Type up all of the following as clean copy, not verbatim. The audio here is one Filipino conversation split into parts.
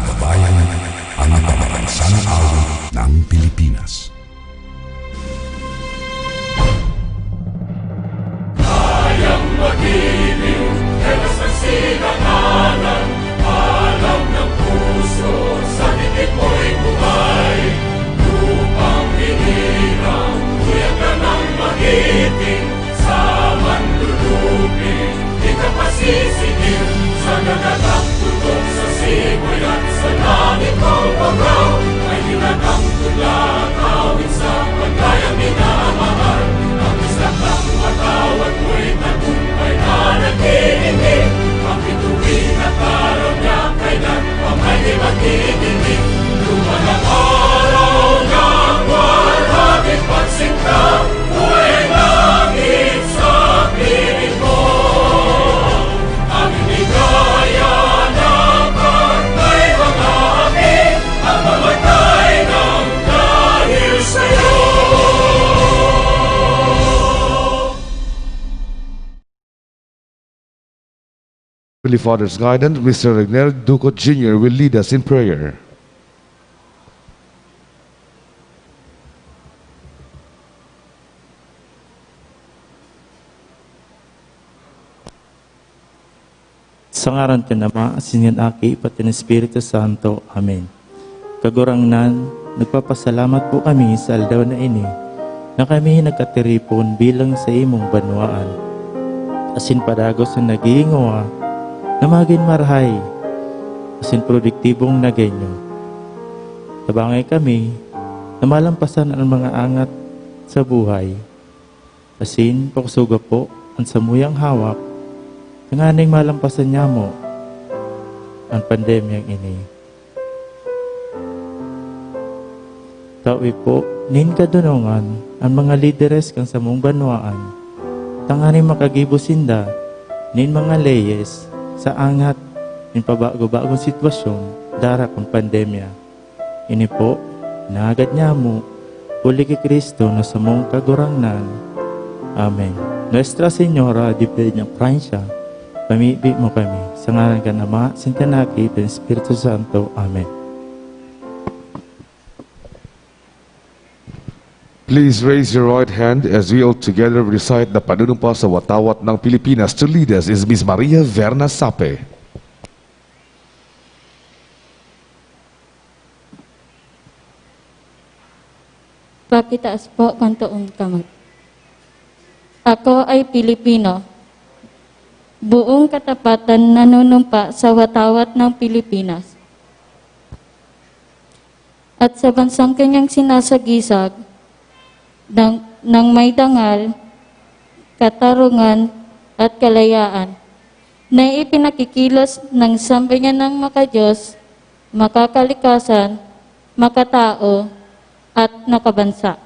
kababayan ang pambansang awit ng Pilipinas. Kayang mag-ibig, helas ng sinakalan, alam ng puso, sa dikit mo'y buhay. Lupang hinirang, kuya ka ng magiting, sa manlulupin, di ka pasisigil, sa nagatang tutok sa simoy at sa langit mong pagaw, ay hinatang tulad, awit sa pagkayang minamahal. Ang isang ng matawad mo'y tagumpay na nag-iindig, ang bituin at araw niya kailan ang may mag-iindig. Lumalang araw ng walhagit pagsinta, buhay langit sa piling mo. Ang inigaya na pagkay mga aking, ang mamatay ng dahil sa'yo. Holy Father's guidance, Mr. Regner Ducot Jr. will lead us in prayer. Sa ngaran ka Ama, Sinyan Aki, pati ng Espiritu Santo. Amen. Kagurangnan, nagpapasalamat po kami sa aldaw na ini na kami nagkatiripon bilang sa imong banwaan. Asin padagos na nagiingawa na maging marhay, asin produktibong nagenyo. Tabangay kami na malampasan ang mga angat sa buhay. Asin paksuga po ang samuyang hawak nga ning malampasan niya mo ang pandemyang ini. Tawi po, nin kadunungan ang mga lideres kang sa mong banwaan, tanganing makagibusinda, nin mga leyes, sa angat, nin pabago-bagong sitwasyon, dara kong pandemya. Ini po, naagad niya mo, uli kay Kristo na sa mong kagurangnan. Amen. Nuestra Señora de Peña Francia, pamibig mo kami, sa ngaran ka Ama, Sin Kanaki, ng Espiritu Santo. Amen. Please raise your right hand as we all together recite the panunumpa sa watawat ng Pilipinas. To lead us is Ms. Maria Verna Sape. Pakitaas po kantoong kamay. Ako ay Pilipino. Buong katapatan nanunumpa sa watawat ng Pilipinas. At sa bansang kanyang sinasagisag, ng may dangal, katarungan at kalayaan, na ipinakikilos ng sambayan ng makadiyos, makakalikasan, makatao, at nakabansa.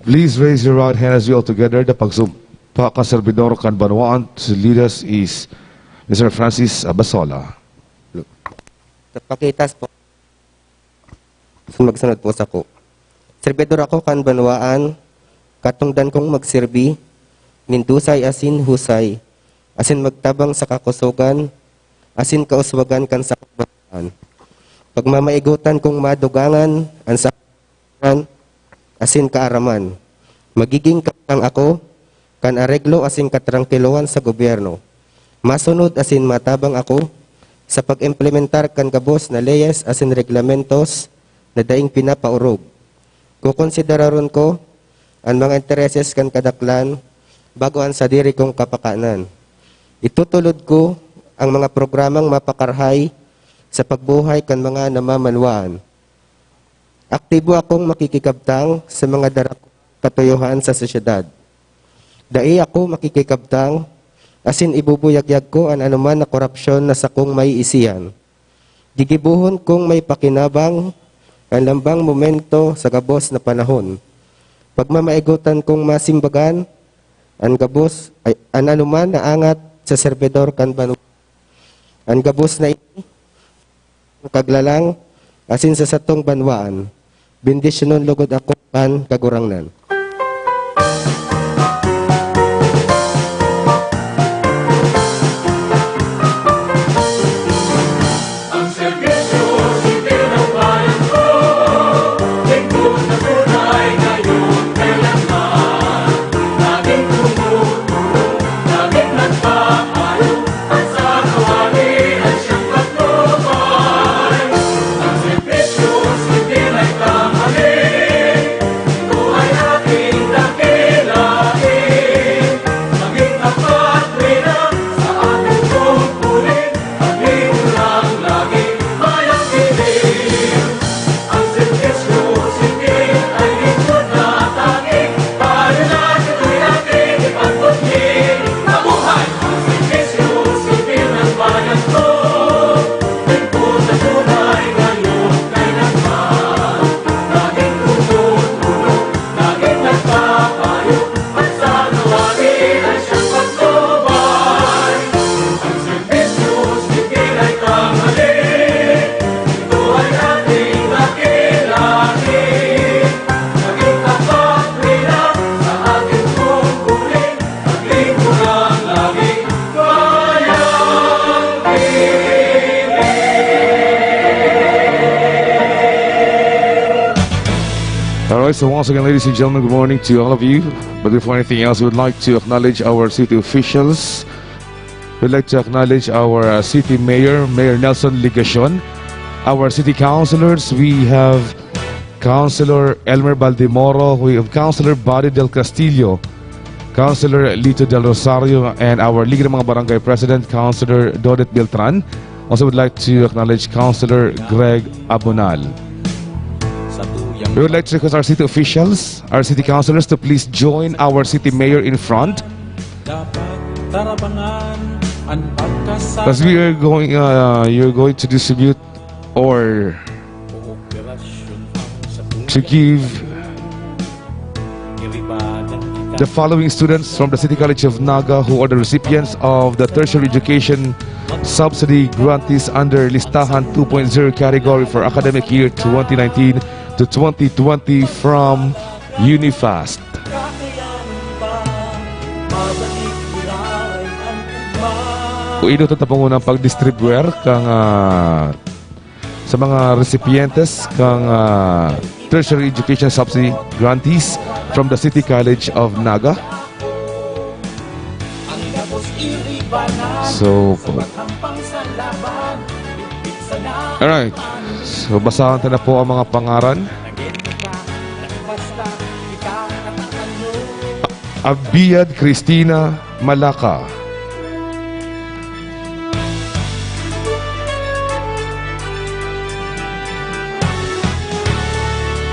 Please raise your right hand as we all together. The pagsumpa ka servidor kan Banwaan to lead us is Mr. Francis Abasola. Pakitas po. Magsunod po sa ko. Servidor ako kan Banwaan, katungdan kong magserbi, mindusay asin husay, asin magtabang sa kakusugan, asin kauswagan kan sa kabanwaan. Pagmamaigutan kong madugangan, ang sa asin kaaraman. Magiging katang ako, kan areglo asin katrangkiluan sa gobyerno. Masunod asin matabang ako, sa pag-implementar kan kabos na leyes asin reglamentos na daing pinapaurog. Kukonsideraron ko ang mga intereses kan kadaklan bago ang sadiri kong kapakanan. Itutulod ko ang mga programang mapakarhay sa pagbuhay kan mga namamanwaan. Aktibo akong makikikabtang sa mga darakong katuyuhan sa sosyedad. Dai ako makikikabtang asin ibubuyagyag ko ang anuman na korupsyon na sa kong may isiyan. Gigibuhon kong may pakinabang ang lambang momento sa gabos na panahon. Pagmamaigutan kong masimbagan ang gabos ay ang anuman na angat sa servidor kan Banwaan. Ang gabos na ini kaglalang asin sa satong Banwaan. Bendisyonon lugod ako kan kagurangnan. Ang serbisyo sibil ng bayan ko, lingkod na tunay ngayon kailanman. Laging tumutulong, laging nagpapayo, at sa kawali ay siyang patnubay. Ang serbisyo sibil ay tamahin, ito ay ating dakilain. Maging tapat rina sa ating tungkulin, pag-iulang lagi mayang piling. Ang serbisyo sibil ay lingkod na tanging, tayo natin ay ating ipagpunyin. Nabuhay ang serbisyo sibil ng bayan ko, lingkod na tunay ngayon kailanman. Laging tumutulong, laging nagpapayo, at sa gawain ay siyang patnubay. Ang serbisyo sibil ay tamahin, ito ay ating dakilain. Maging tapat rina sa ating tungkulin, paglingkuran lagi mayang All right, so once again, ladies and gentlemen, good morning to all of you. But before anything else, we would like to acknowledge our city officials. We'd like to acknowledge our city mayor, Mayor Nelson Ligacion. Our city councilors, we have Councilor Elmer Baldemoro, we have Councilor Buddy Del Castillo, Councilor Lito Del Rosario, and our Liga ng mga Barangay President, Councilor Dodet Beltran. Also would like to acknowledge Councilor Greg Abonal. We would like to request our city officials, our city councilors to please join our city mayor in front. As we are going, you're going to distribute or to give the following students from the City College of Naga who are the recipients of the tertiary education subsidy grantees under Listahan 2.0 category for academic year 2019 to 2020 from Unifast. Ito na pangunang pag-distribuer kang sa mga recipientes kang tertiary education subsidy grantees from the City College of Naga. So, alright. So, basahan na po ang mga pangaran. Abiyad Cristina Malaka.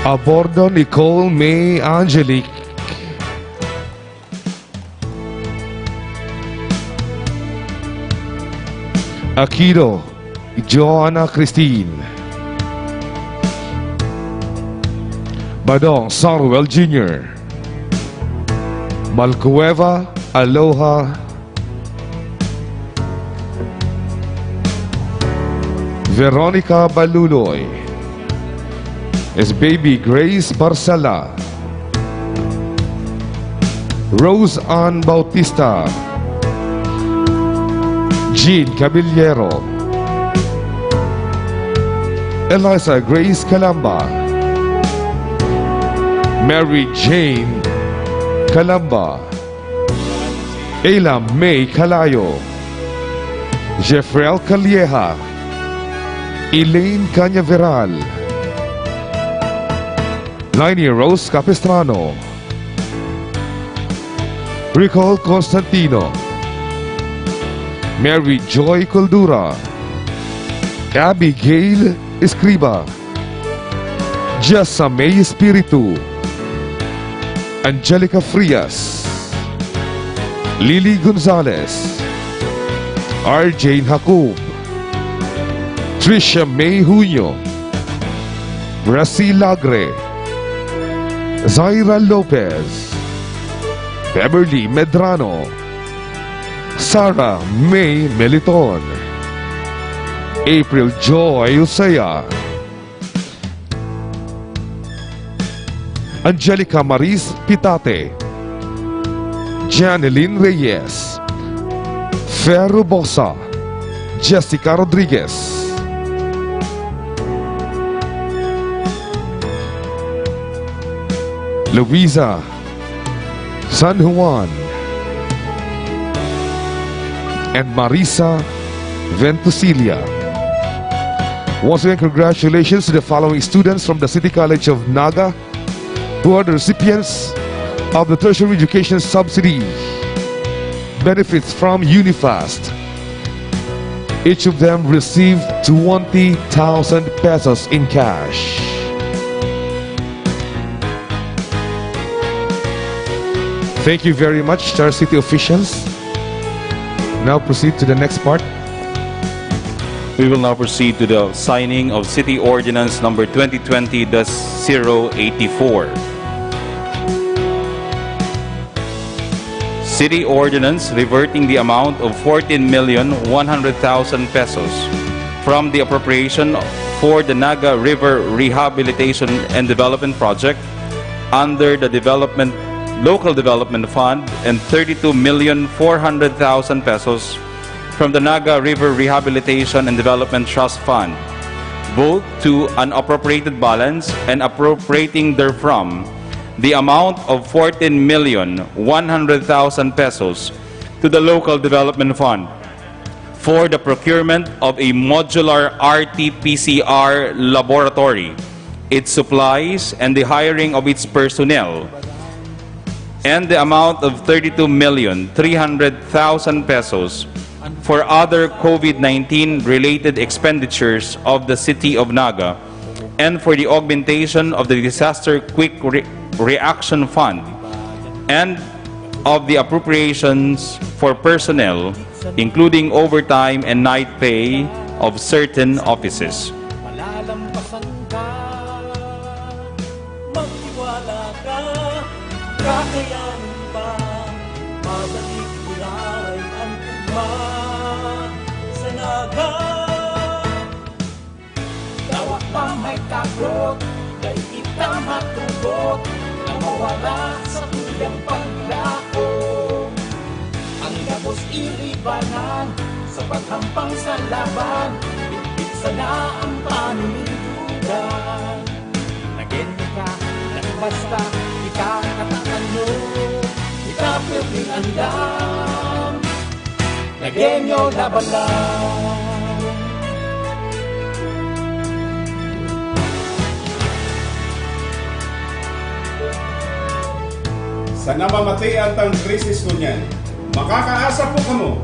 Abordo Nicole May Angelique. Akido Joanna Christine. Badong Saruel Jr. Malcueva Aloha, Veronica Baluloy, is baby Grace Barcala, Rose Ann Bautista, Jean Caballero, Eliza Grace Calamba, Mary Jane Calamba, Ayla May Calayo, Jeffrel Calieja, Elaine Cañaveral, Lainey Rose Capistrano, Ricol Constantino, Mary Joy Coldura, Abigail Escriba, Jessa May Espiritu, Angelica Frias, Lily Gonzalez, RJ Hakob, Tricia May Junio, Brasil Lagre, Zaira Lopez, Beverly Medrano, Sarah May Meliton, April Joy Usaya, Angelica Maris Pitate, Janeline Reyes, Ferro Bosa, Jessica Rodriguez, Luisa San Juan, and Marisa Ventusilia. Once again, congratulations to the following students from the City College of Naga who are the recipients of the Tertiary Education Subsidy benefits from Unifast. Each of them received 20,000 pesos in cash. Thank you very much, Star City officials. Now proceed to the next part. We will now proceed to the signing of City Ordinance number 2020-084. City Ordinance reverting the amount of 14,100,000 pesos from the appropriation for the Naga River Rehabilitation and Development Project under the Local Development Fund and 32,400,000 pesos from the Naga River Rehabilitation and Development Trust Fund, both to an appropriated balance and appropriating therefrom the amount of 14,100,000 pesos to the Local Development Fund for the procurement of a modular RT-PCR laboratory, its supplies, and the hiring of its personnel, and the amount of 32,300,000 pesos for other COVID-19 related expenditures of the City of Naga and for the augmentation of the Disaster Quick Reaction Fund and of the appropriations for personnel, including overtime and night pay of certain offices. Malalampasan ka, magtiwala ka, kakayanin pa, mabalik kulay ang tugma sa Naga. Tawag pa may takot, kay kita matubot, na mawala sa tuyang paglako. Ang gabos iribanan, sa paghampang sa laban, bitbit sana ang panindugan. Nagende ka, basta ikakatangano, ikapirling andam, nagenyo laban lang. Sa namamatayan tang krisis kunyan, makakaasa po kamo,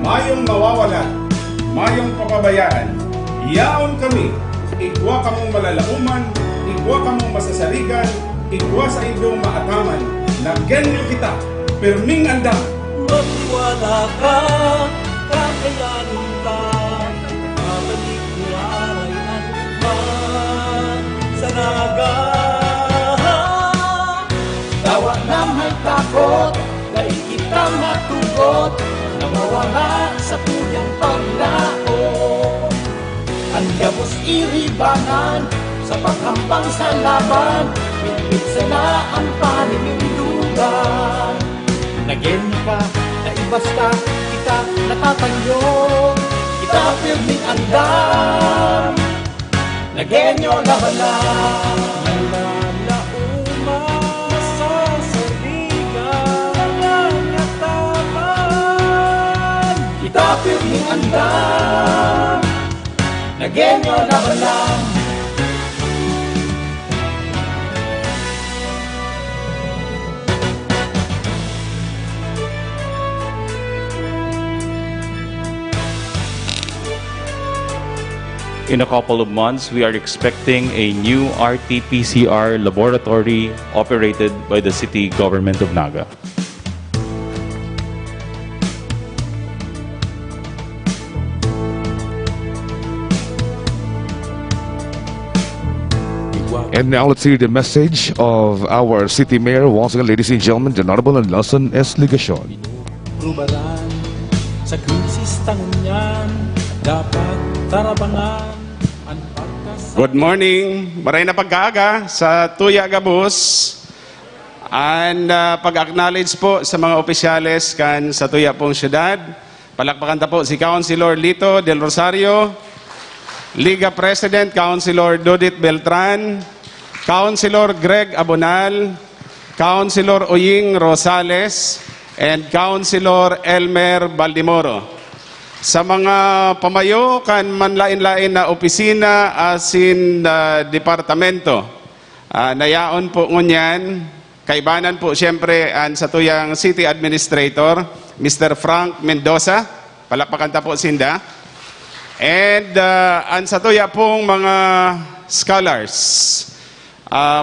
mayong mawawala, mayong papabayaan, yaon kami, igwa kamong malalauman, igwa kamong masasaligan, igwa sa inyong maataman, nagyanyo kita, perming andam. Magtiwala ka, kakayanin ka, mabalik kulay ang tugma sa Naga. Tawa na may takot, nawawala sa tuyang paglao. Ang gabos iribanan sa paghambang sa laban, pinipit sana ang paninindugan. Naging ka, naibasta, kita natatayo, kita pirming andam. Nagenyo labanan, nalalauma sa saligan ng ataman. Kita pirming andam, nagenyo labanan. In a couple of months, we are expecting a new RT-PCR laboratory operated by the city government of Naga. And now let's hear the message of our city mayor. Once again, ladies and gentlemen, the Honorable Nelson S. Ligacion. Rubaran sa krisis tangon yan, dapat tarabangan ang pagkasa. Good morning. Maray na pagkaaga sa Tuya Gabus. And pag-acknowledge po sa mga opisyales kan sa Tuya pong syudad. Palakpakan ta po si Councilor Lito Del Rosario, Liga President Councilor Dudit Beltran, Councilor Greg Abonal, Councilor Oying Rosales, and Councilor Elmer Baldimoro. Sa mga pamayo kan manlain-lain na opisina asin departamento, nayaon po ngunyan, kaibanan po siyempre ang sa tuyang City Administrator, Mr. Frank Mendoza, palakpakan ta po sinda. And ang sa tuya pong mga scholars,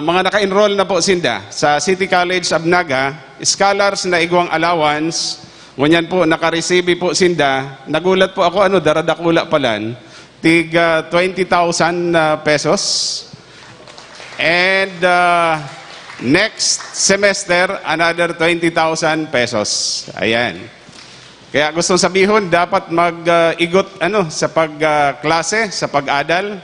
mga naka-enroll na po sinda sa City College of Naga, scholars na igwang allowance, ngunyan po naka-receive po sinda. Nagulat po ako, daradakula palan, tig 20,000 pesos. And next semester, another 20,000 pesos. Ayan. Kaya gusto sabihon, dapat mag-igot sa pagklase, sa pag-adal,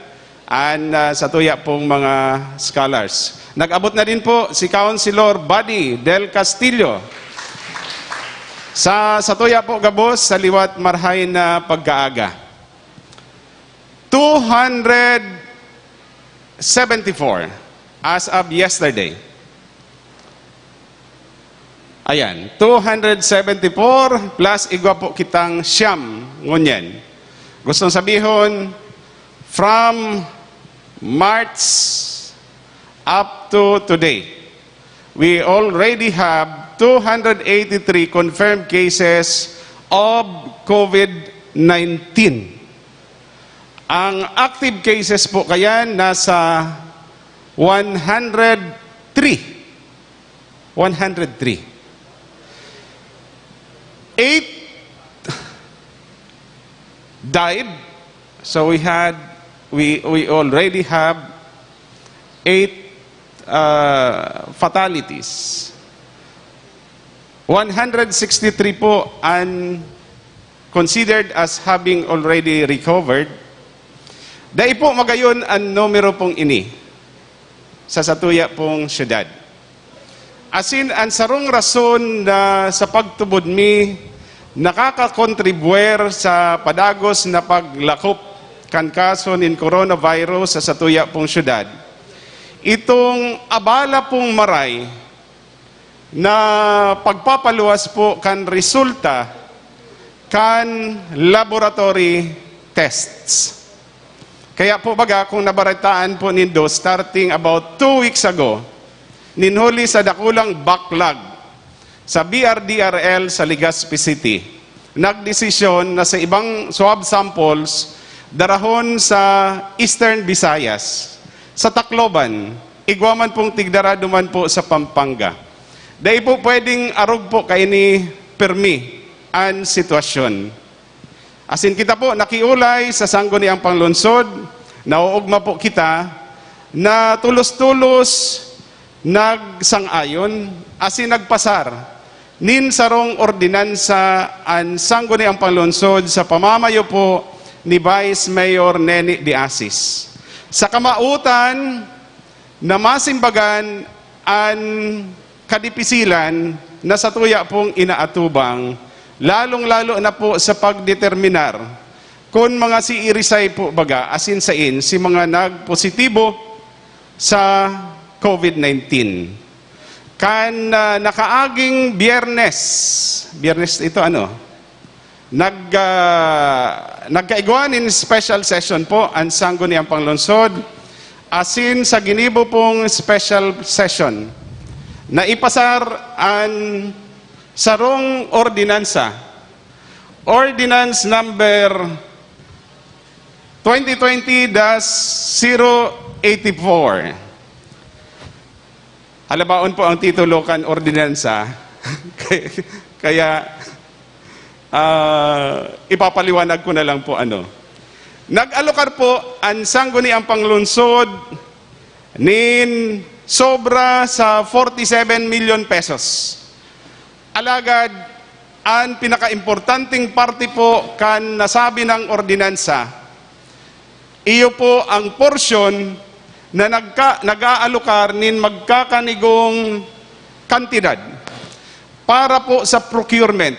sa tuya pong mga scholars. Nag-abot na din po si Councilor Buddy Del Castillo. Sa tuya po Gabos, sa liwat marhay na pagkaaga. 274 as of yesterday. Ayan, 274 plus igwa po kitang siyam ngunyan. Gustong sabihon, from March up to today, we already have 283 confirmed cases of COVID-19. Ang active cases po kaya nasa 103. 103. 8 died, so we already have 8 fatalities. 163 po considered as having already recovered. Dahil po magayon ang numero pong ini sa satuya pong syudad. Asin ang sarong rason na sa pagtubod mi nakakakontribuer sa padagos na paglakop kan kaso nin coronavirus sa satuya pong syudad. Itong abala pong maray na pagpapaluwas po kan resulta kan laboratory tests. Kaya po baga kung nabaritaan po nindo starting about 2 weeks ago, ninhuli sa dakulang backlog sa BRDRL sa Legazpi City. Nagdesisyon na sa ibang swab samples darahon sa Eastern Visayas, sa Tacloban, igwaman pong tigdarado man po sa Pampanga. Dahil po pwedeng arog po kay ni permi ang sitwasyon. Asin kita po nakiulay sa sangguniang panglunsod, nauugma po kita na tulos-tulos nagsang-ayon, asin nagpasar nin sarong ordinansa an sangguni ang panglungsod sa pamamayo po ni Vice Mayor Neni de Asis. Sa kamautan na masimbagan an kadipisilan na sa tuya pong inaatubang, lalong-lalo na po sa pagdeterminar kung mga si irisay po baga, asin sa si mga nagpositibo sa COVID-19. Kan nakaaging biyernes ito nagkaiguan in special session po ang sangguniang panglungsod, asin sa ginibo pong special session na ipasar ang sarong ordinansa, Ordinance number 2020-084. Halabaon po ang titulo kan ordinansa, kaya ipapaliwanag ko na lang po Nag-alokar po ang sangguniang panglungsod nin sobra sa 47 million pesos. Alagad, ang pinakaimportanting parte po kan nasabi ng ordinansa, iyo po ang porsyon na nag-aalokar nin magkakanigong kantidad para po sa procurement,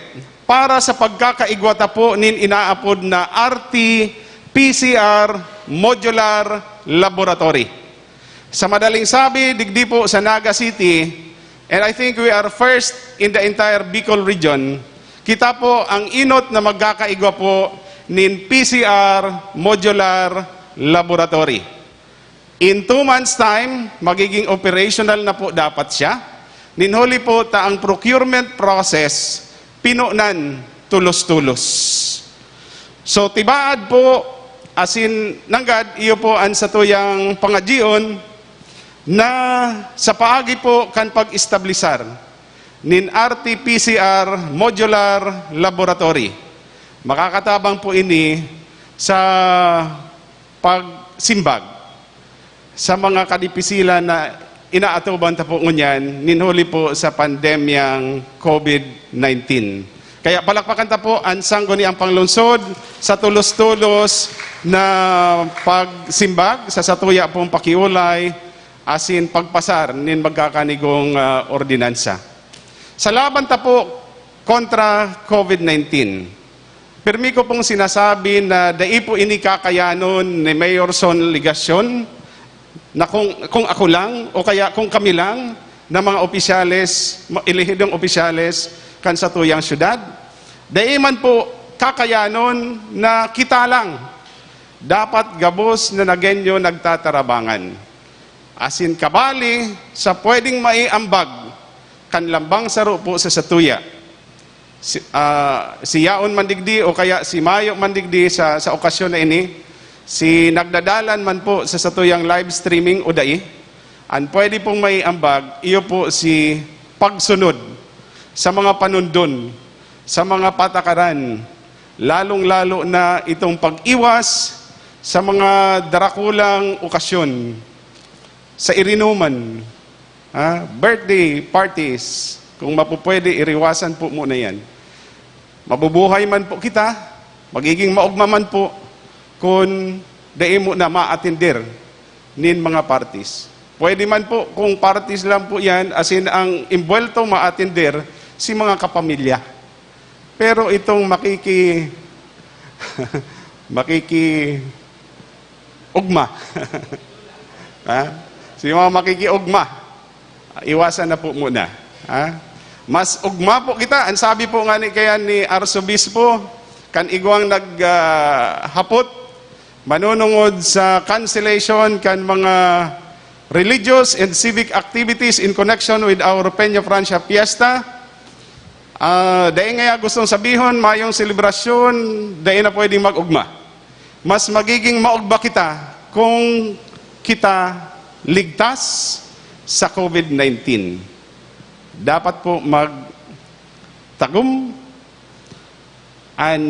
para sa pagkakaigwata po nin inaapod na RT-PCR Modular Laboratory. Sa madaling sabi, digdi po sa Naga City, and I think we are first in the entire Bicol region, kita po ang inot na magkakaigwa po nin PCR Modular Laboratory. In 2 months' time, magiging operational na po dapat siya. Ninhuli po ta ang procurement process, pinunan tulos-tulos. So tibaad po, asin nanggad, iyo po ang satuyang pangadyon, na sa paagi po kan pag-establisar nin RT-PCR Modular Laboratory. Makakatabang po ini sa pagsimbag sa mga kadipisilan na inaatuban ta po ngunyan, ninhuli po sa pandemyang COVID-19. Kaya palakpakan ta po ang sangguniang panglungsod sa tulos-tulos na pagsimbag sa satuya pong pakiulay, asin pagpasar nin magkakanigong ordinansa. Sa laban ta po kontra COVID-19, pirmi ko pong sinasabi na dai po ini kakayanon ni Mayor Son Ligasyon na kung ako lang o kaya kung kami lang na mga opisyales, ilihidong opisyales kan sa tuyang syudad, dai man po kakayanon na kita lang dapat gabos na nagenyo nagtatarabangan. Asin kabali sa pwedeng maiambag kan lambang saro po sa satuya. Si Yaon Mandigdi o kaya si Mayo Mandigdi sa okasyon na ini, si nagdadalan man po sa satuyang live streaming o dai, ang pwede pong maiambag, iyo po si pagsunod sa mga panundon, sa mga patakaran, lalong-lalo na itong pag-iwas sa mga darakulang okasyon, sa irinuman, birthday parties, kung mapupwede, iriwasan po muna yan. Mabubuhay man po kita, magiging maugma man po, kung dai mo na ma-atender nin mga parties. Pwede man po, kung parties lang po yan, asin ang imbuelto ma-atender si mga kapamilya. Pero itong ugma, si mga makikiugma, iwasan na po muna. Mas ugma po kita. Ang sabi po nga kaya ni Arsobispo, kan igwang naghapot, manunungod sa cancellation kan mga religious and civic activities in connection with our Peña Francia Fiesta. Dahil nga gustong sabihon, mayong selebrasyon, dahil na pwedeng mag-ugma. Mas magiging maugba kita kung kita ligtas sa COVID-19. Dapat po magtagum an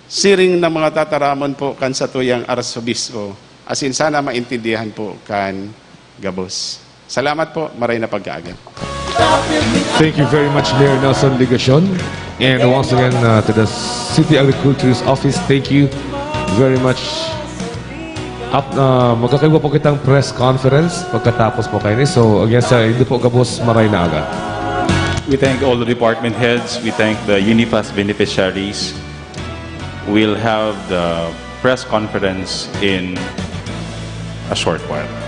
siring ng mga tataramon po kan sa tuyang Arsobispo. Asin sana maintindihan po kan gabos. Salamat po, maray na pagkaaga. Thank you very much, Mayor Nelson Ligacion. And once again, to the City Agriculture's Office, thank you very much. Magkakaiba po kitang press conference pagkatapos po kayo ni. So, again, sa hindi po gabos maray na agad. We thank all the department heads. We thank the Unifast beneficiaries. We'll have the press conference in a short while.